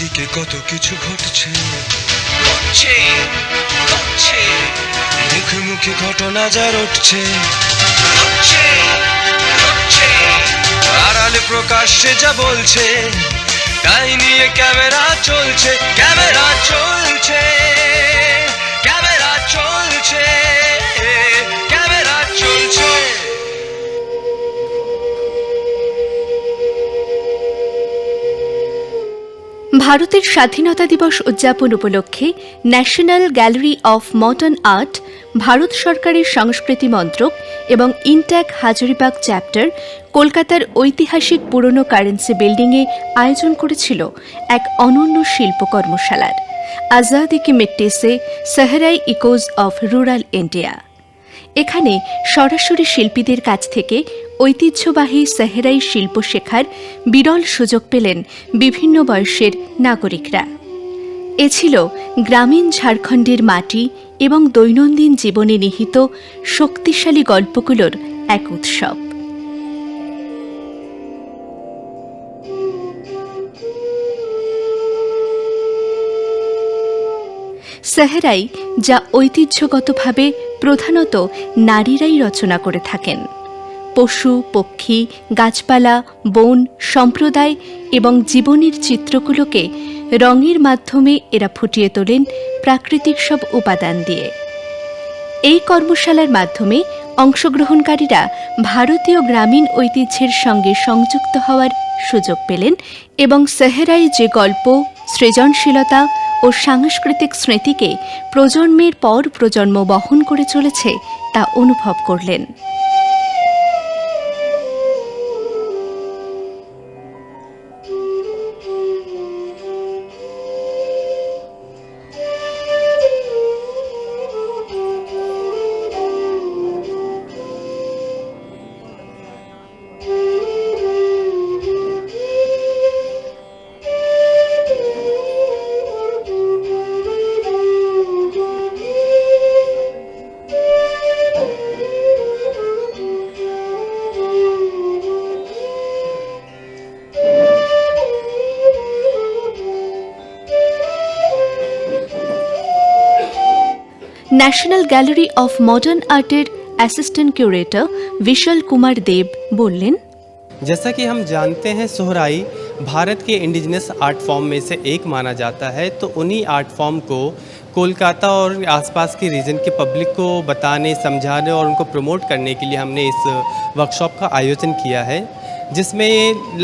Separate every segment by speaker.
Speaker 1: চারিদিকে কত কিছু ঘটছে,
Speaker 2: ঘটছে ঘটছে
Speaker 1: মুখে মুখে ঘটনা যার উঠছে,
Speaker 2: ঘটছে ঘটছে
Speaker 1: আড়ালে প্রকাশ্যে যা বলছে, তাই নিয়ে ক্যামেরা চলছে, ক্যামেরা চলছে, ক্যামেরা চলছে, ক্যামেরা চলছে।
Speaker 3: ভারতের স্বাধীনতা দিবস উদযাপন উপলক্ষে national gallery of modern art, Bharat সরকারের সংস্কৃতি মন্ত্রক এবং ইনট্যাক হাজারিবাগ চ্যাপ্টার কলকাতার ঐতিহাসিক পুরনো কারেন্সি বিল্ডিংয়ে আয়োজন করেছিল এক অনন্য শিল্প কর্মশালার আজাদি কি মিট্টি সে সেহরাই ইকোজ অফ রুরাল ইন্ডিয়া। এখানে সরাসরি শিল্পীদের কাছ থেকে ঐতিহ্যবাহী সেহরাই শিল্প শেখার বিরল সুযোগ পেলেন বিভিন্ন বয়সের নাগরিকরা। এ ছিল গ্রামীণ ঝাড়খণ্ডের মাটি এবং দৈনন্দিন জীবনে নিহিত শক্তিশালী গল্পগুলোর এক উৎসব। সেহরাই, যা ঐতিহ্যগতভাবে প্রধানত নারীরাই রচনা করে থাকেন, পশু পক্ষী, গাছপালা, বন, সম্প্রদায় এবং জীবনের চিত্রগুলোকে রঙের মাধ্যমে এরা ফুটিয়ে তোলেন প্রাকৃতিক সব উপাদান দিয়ে। এই কর্মশালার মাধ্যমে অংশগ্রহণকারীরা ভারতীয় গ্রামীণ ঐতিহ্যের সঙ্গে সংযুক্ত হওয়ার সুযোগ পেলেন এবং সেহরাই যে গল্প, সৃজনশীলতা ও সাংস্কৃতিক স্মৃতিকে প্রজন্মের পর প্রজন্ম বহন করে চলেছে তা অনুভব করলেন। ন্যাশনাল গ্যালারি অফ মডার্ন আর্টের অ্যাসিস্ট্যান্ট কিউরেটর विशाल कुमार देव बोलें,
Speaker 4: जैसा कि हम जानते हैं सोहराई भारत के इंडिजिनस आर्ट फॉर्म में से एक माना जाता है, तो उन्हीं आर्ट फॉर्म को कोलकाता और आसपास के रीजन के पब्लिक को बताने, समझाने और उनको प्रमोट करने के लिए हमने इस वर्कशॉप का आयोजन किया है, जिसमें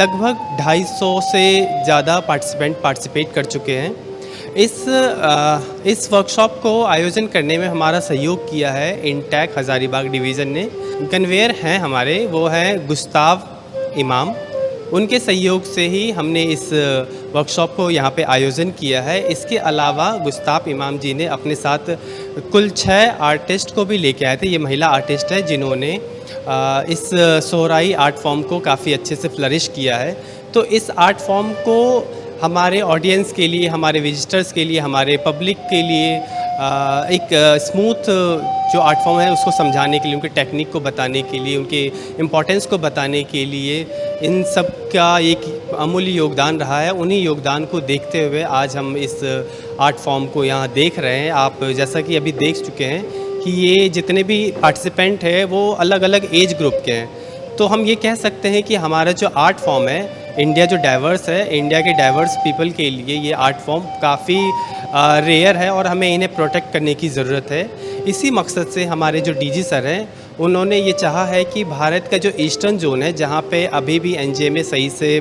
Speaker 4: लगभग 250 से ज़्यादा पार्टिसिपेट कर चुके हैं। इस वर्कशॉप को आयोजन करने में हमारा सहयोग किया है इनटैक हजारीबाग डिवीज़न ने। कन्वेयर हैं हमारे, वो हैं गुस्ताव इमाम। उनके सहयोग से ही हमने इस वर्कशॉप को यहाँ पे आयोजन किया है। इसके अलावा गुस्ताव इमाम जी ने अपने साथ कुल 6 आर्टिस्ट को भी लेके आए थे। ये महिला आर्टिस्ट है जिन्होंने इस सोहराई आर्ट फॉर्म को काफ़ी अच्छे से फ्लरिश किया है। तो इस आर्ट फॉर्म को हमारे ऑडियंस के लिए, हमारे विजिटर्स के लिए, हमारे पब्लिक के लिए एक स्मूथ जो आर्ट फॉर्म है उसको समझाने के लिए, उनके टेक्निक को बताने के लिए, उनके इम्पोर्टेंस को बताने के लिए इन सब का एक अमूल्य योगदान रहा है। उन्हीं योगदान को देखते हुए आज हम इस आर्ट फॉर्म को यहाँ देख रहे हैं। आप जैसा कि अभी देख चुके हैं कि ये जितने भी पार्टिसिपेंट हैं वो अलग अलग एज ग्रुप के हैं। तो हम ये कह सकते हैं कि हमारा जो आर्ट फॉर्म है, इंडिया जो डाइवर्स है, इंडिया के डाइवर्स पीपल के लिए ये आर्ट फॉर्म काफ़ी रेयर है और हमें इन्हें प्रोटेक्ट करने की ज़रूरत है। इसी मकसद से हमारे जो डीजी सर हैं उन्होंने ये चाहा है कि भारत का जो ईस्टर्न जोन है, जहाँ पे अभी भी एनजीएमए सही से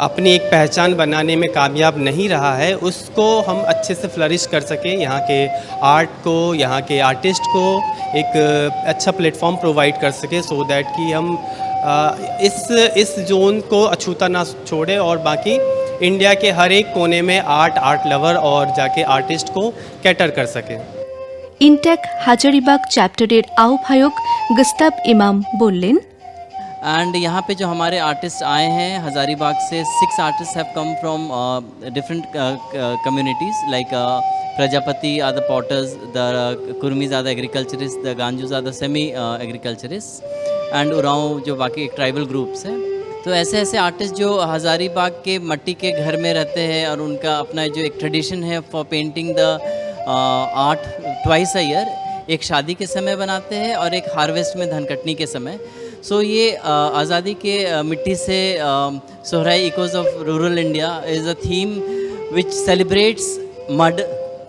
Speaker 4: अपनी एक पहचान बनाने में कामयाब नहीं रहा है, उसको हम अच्छे से फ्लरिश कर सकें। यहाँ के आर्ट को, यहाँ के आर्टिस्ट को एक अच्छा प्लेटफॉर्म प्रोवाइड कर सकें, सो दैट कि हम इस जोन को अछूता ना छोड़े और बाकी इंडिया के हर एक कोने में आर्ट लवर और जाके आर्टिस्ट को कैटर कर सकें।
Speaker 3: ইনট্যাক হাজারিবাগ চ্যাপ্টারের আহ্বায়ক গুস্তাব ইমাম বললেন,
Speaker 5: एंड यहाँ पे जो हमारे आर्टिस्ट आए हैं हज़ारीबाग से 6 artist have come from different communities like Prajapati are the potters, the Kurmis are the agriculturist, the Ganjus are the semi agriculturist and Oraon जो बाकी एक ट्राइबल ग्रुप्स हैं। तो ऐसे ऐसे आर्टिस्ट जो हज़ारीबाग के मट्टी के घर में रहते हैं और उनका अपना जो एक ट्रेडिशन है for painting the art twice a year, एक शादी के समय बनाते हैं और एक हार्वेस्ट में धन कटनी के समय। सो ये आज़ादी के मिट्टी से Sohrai echoes of rural India is a theme which celebrates mud,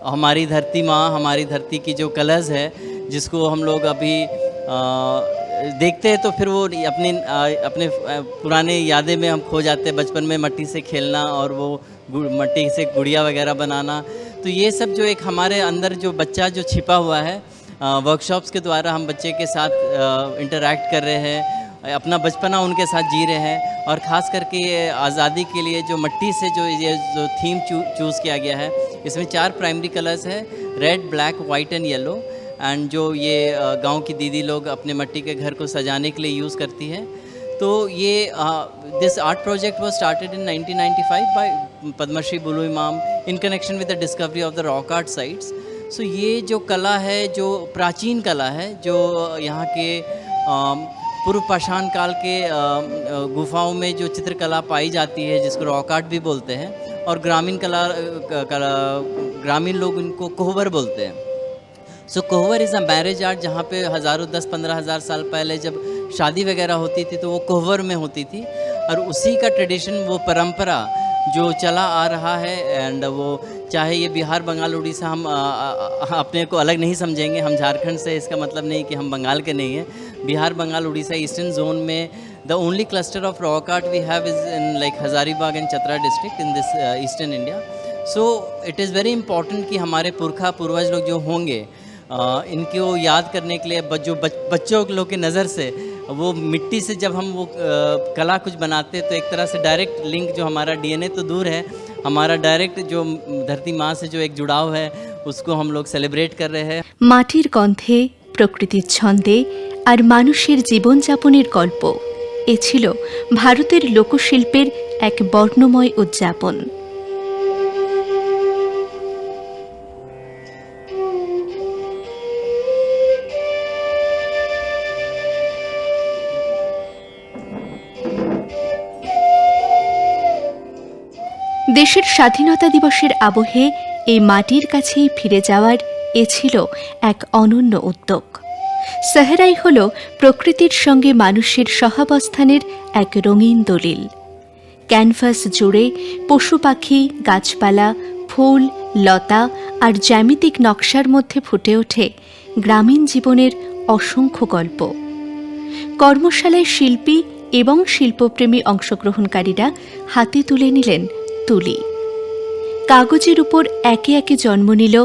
Speaker 5: हमारी धरती माँ, हमारी धरती की जो कलर्स है जिसको हम लोग अभी देखते हैं तो फिर वो अपने पुराने यादें में हम खो जाते हैं, बचपन में मट्टी से खेलना और वो मट्टी से गुड़िया वगैरह बनाना। तो ये सब जो एक हमारे अंदर जो बच्चा जो छिपा हुआ है, वर्कशॉप्स के द्वारा हम बच्चे के साथ इंटरैक्ट कर रहे हैं, अपना बचपना उनके साथ जी रहे हैं। और ख़ास करके ये आज़ादी के लिए जो मट्टी से जो थीम चूज़ किया गया है, इसमें 4 प्राइमरी कलर्स है, red, black, white and yellow. And जो ये गांव की दीदी लोग अपने मट्टी के घर को सजाने के लिए यूज़ करती है। तो ये this art project was started in 1995 by Padmashri Bulu Imam in connection with the discovery of the rock art sites. So ये जो कला है, जो प्राचीन कला है, जो यहाँ के पूर्व पाषाण काल के गुफाओं में जो चित्रकला पाई जाती है जिसको रॉक आर्ट भी बोलते हैं, और ग्रामीण ग्रामीण लोग इनको कोहबर बोलते हैं। सो कोहबर इज़ अ मैरिज आर्ट, जहाँ पे हज़ारों 10-15 हज़ार साल पहले जब शादी वगैरह होती थी तो वो कोहबर में होती थी, और उसी का ट्रेडिशन, वो परंपरा जो चला आ रहा है। एंड वो चाहे ये बिहार, बंगाल, उड़ीसा, हम अपने को अलग नहीं समझेंगे, हम झारखंड से, इसका मतलब नहीं कि हम बंगाल के नहीं हैं। बिहार, बंगाल, उड़ीसा, ईस्टर्न जोन में the only cluster of rock art we have is in like Hazaribagh and Chatra district in this eastern India. So it is very important कि हमारे पूर्वज लोग जो होंगे इनको याद करने के लिए जो बच्चों लोग की नज़र से वो मिट्टी से जब हम वो कला कुछ बनाते हैं तो एक तरह से डायरेक्ट लिंक, जो हमारा डीएनए तो दूर है, हमारा डायरेक्ट जो धरती माँ से जो एक जुड़ाव है उसको हम लोग सेलिब्रेट कर रहे हैं।
Speaker 3: মাটির গন্ধে, প্রকৃতির ছন্দে আর মানুষের জীবনযাপনের গল্প, এ ছিল ভারতের লোকশিল্পের এক বর্ণময় উদযাপন। দেশের স্বাধীনতা দিবসের আবহে এই মাটির কাছেই ফিরে যাওয়ার এ ছিল এক অনন্য উদ্যোগ। সাহারাই হল প্রকৃতির সঙ্গে মানুষের সহাবস্থানের এক রঙিন দলিল। ক্যানভাস জুড়ে পশু পাখি, গাছপালা, ফুল, লতা আর জ্যামিতিক নকশার মধ্যে ফুটে ওঠে গ্রামীণ জীবনের অসংখ্য গল্প। কর্মশালায় শিল্পী এবং শিল্পপ্রেমী অংশগ্রহণকারীরা হাতে তুলে নিলেন তুলি। কাগজের উপর একে একে জন্ম নিল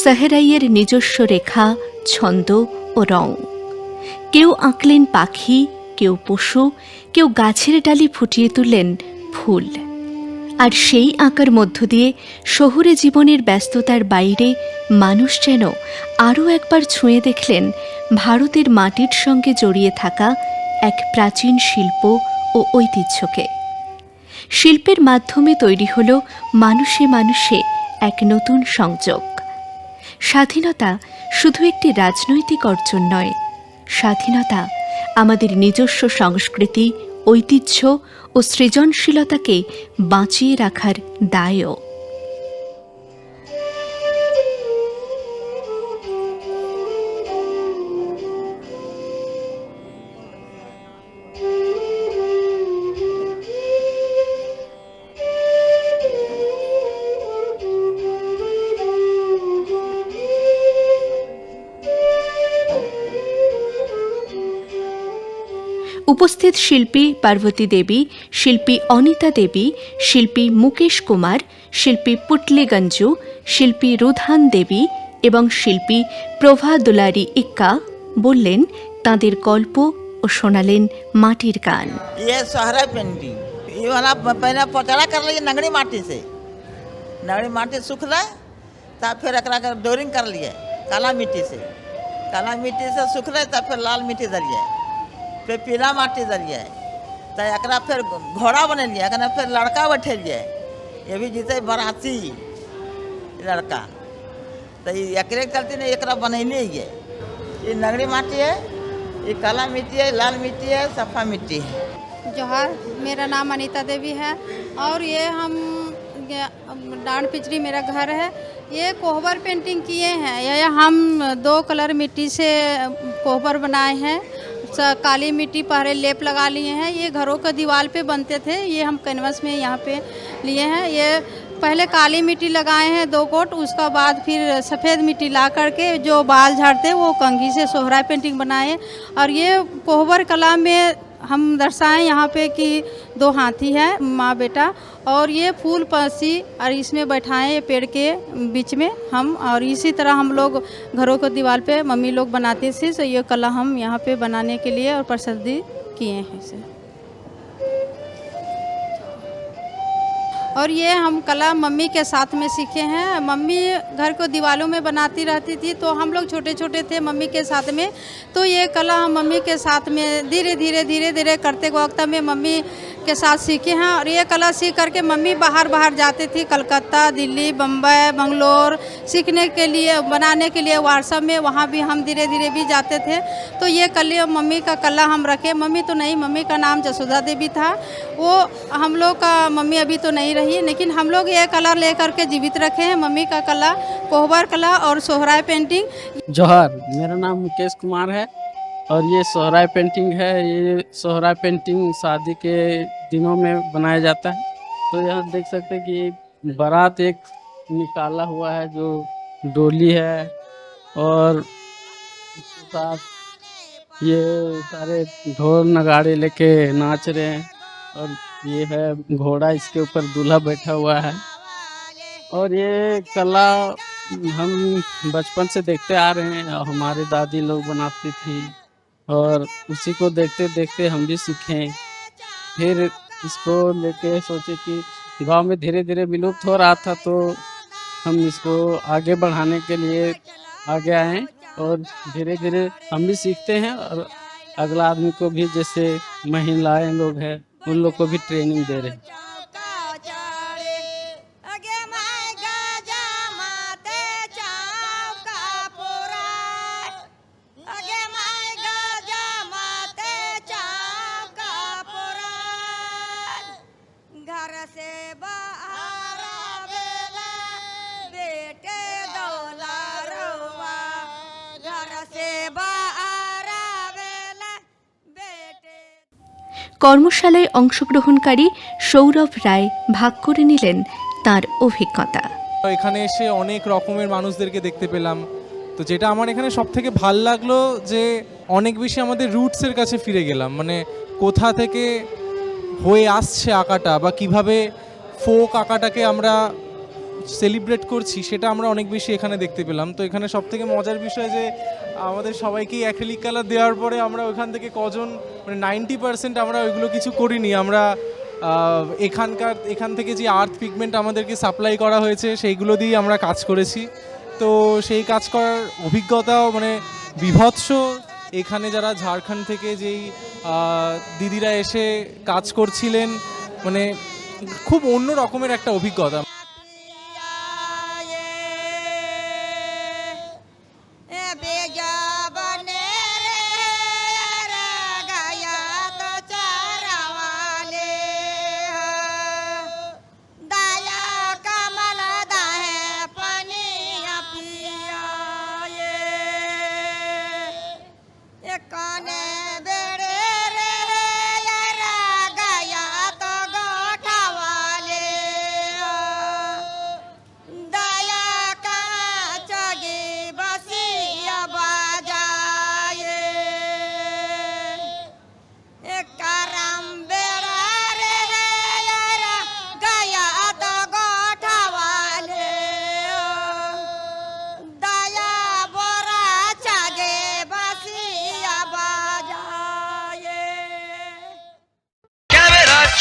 Speaker 3: সাহারাইয়ের নিজস্ব রেখা, ছন্দ ও রং। কেউ আঁকলেন পাখি, কেউ পশু, কেউ গাছের ডালি ফুটিয়ে তুললেন ফুল। আর সেই আঁকার মধ্য দিয়ে শহুরে জীবনের ব্যস্ততার বাইরে মানুষ যেন আরও একবার ছুঁয়ে দেখলেন ভারতের মাটির সঙ্গে জড়িয়ে থাকা এক প্রাচীন শিল্প ও ঐতিহ্যকে। শিল্পের মাধ্যমে তৈরি হল মানুষে মানুষে এক নতুন সংযোগ। স্বাধীনতা শুধু একটি রাজনৈতিক অর্জন নয়, স্বাধীনতা আমাদের নিজস্ব সংস্কৃতি, ঐতিহ্য ও সৃজনশীলতাকে বাঁচিয়ে রাখার দায়ও। উপস্থিত শিল্পী পার্বতী দেবী, শিল্পী অনিতা দেবী, শিল্পী মুকেশ কুমার, শিল্পী পুটলি গঞ্জু, শিল্পী রুধান দেবী এবং শিল্পী প্রভা দুলারি ইক্কা বললেন তাঁদের গল্প ও শোনালেন মাটির গান।
Speaker 6: ये सोहरा पेंटिंग ये वाला पहले पचड़ा कर लिए नगड़ी माटी से, नगड़ी माटी सूखला तब फिर एकरा के डोरिंग कर लिए काला मिट्टी से सूखले तब फिर लाल मिट्टी दलिए, फिर पीला माटी दलिए, तो एकरा फिर घोड़ा बनेलिए, फिर लड़का बैठेलिए, ये भी जीते बराती लड़का, तो एकरे चलते ने एकरा बनैले है। ये नगड़ी माटी है, ये काला मिट्टी है, लाल मिट्टी है, सफ़ा मिट्टी है।
Speaker 7: जोहार, मेरा नाम अनीता देवी है और ये हम डांड पिचरी मेरा घर है। ये कोहबर पेंटिंग किए हैं। ये हम 2 कलर मिट्टी से कोहबर बनाए हैं। काली मिट्टी पहले लेप लगा लिए हैं। ये घरों के दीवार पे बनते थे। ये हम कैनवस में यहाँ पे लिए हैं। ये पहले काली मिट्टी लगाए हैं 2 कोट, उसका बाद फिर सफ़ेद मिट्टी ला करके जो बाल झाड़ते वो कंघी से सोहरा पेंटिंग बनाए। और ये कोहबर कला में हम दर्शाएं यहाँ पे कि 2 हाथी है माँ बेटा, और ये फूल पसी और इसमें बैठाएं पेड़ के बीच में हम। और इसी तरह हम लोग घरों को दीवार पे मम्मी लोग बनाती थी। तो ये कला हम यहाँ पे बनाने के लिए और प्रसिद्धि किए हैं इसे। और ये हम कला मम्मी के साथ में सीखे हैं। मम्मी घर को दीवारों में बनाती रहती थी, तो हम लोग छोटे छोटे थे मम्मी के साथ में। तो ये कला हम मम्मी के साथ में धीरे धीरे करते वक्त में मम्मी के साथ सीखे हैं। और ये कला सीख करके मम्मी बाहर जाती थी, कलकत्ता, दिल्ली, बम्बई, बंगलोर सीखने के लिए, बनाने के लिए व्हाट्सएप में, वहाँ भी हम धीरे भी जाते थे। तो ये कला मम्मी का कला हम रखे। मम्मी तो नहीं, मम्मी का नाम जसोदा देवी था। वो हम लोग का मम्मी अभी तो नहीं रही, लेकिन हम लोग ये कला लेकर के जीवित रखे हैं। मम्मी का कला कोहबर कला और सोहराय पेंटिंग।
Speaker 8: जोहार, मेरा नाम मुकेश कुमार है और ये सोहराय पेंटिंग है। ये सोहराय पेंटिंग शादी के दिनों में बनाया जाता है। तो यहाँ देख सकते हैं कि बारात एक निकाला हुआ है जो डोली है, और उसके साथ ये सारे ढोल नगाड़े लेके नाच रहे हैं। और ये है घोड़ा, इसके ऊपर दूल्हा बैठा हुआ है। और ये कला हम बचपन से देखते आ रहे हैं, हमारी दादी लोग बनाती थी और उसी को देखते देखते हम भी सीखें। फिर इसको लेके सोचे कि गांव में धीरे धीरे विलुप्त हो रहा था, तो हम इसको आगे बढ़ाने के लिए आगे आए और धीरे धीरे हम भी सीखते हैं। और अगला आदमी को भी, जैसे महिलाएं लोग हैं, उन लोग को भी ट्रेनिंग दे रहे हैं।
Speaker 3: কর্মশালায় অংশগ্রহণকারী সৌরভ রায় ভাগ করে নিলেন তার অভিজ্ঞতা।
Speaker 9: এখানে এসে অনেক রকমের মানুষদেরকে দেখতে পেলাম। তো যেটা আমার এখানে সব থেকে ভাল লাগলো যে অনেক বেশি আমাদের রুটসের কাছে ফিরে গেলাম। মানে কোথা থেকে হয়ে আসছে আঁকাটা বা কিভাবে ফোক আঁকাটাকে আমরা সেলিব্রেট করছি সেটা আমরা অনেক বেশি এখানে দেখতে পেলাম। তো এখানে সব থেকে মজার বিষয় যে আমাদের সবাইকেই অ্যাক্রিলিক কালার দেওয়ার পরে আমরা ওখান থেকে কজন, মানে 90% আমরা ওইগুলো কিছু করিনি। আমরা এখান থেকে যে আর্থ পিগমেন্ট আমাদেরকে সাপ্লাই করা হয়েছে সেইগুলো দিয়েই আমরা কাজ করেছি। তো সেই কাজ করার অভিজ্ঞতাও মানে বিভৎস। এখানে যারা ঝাড়খণ্ড থেকে যেই দিদিরা এসে কাজ করছিলেন, মানে খুব অন্য রকমের একটা অভিজ্ঞতা।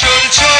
Speaker 1: চলছে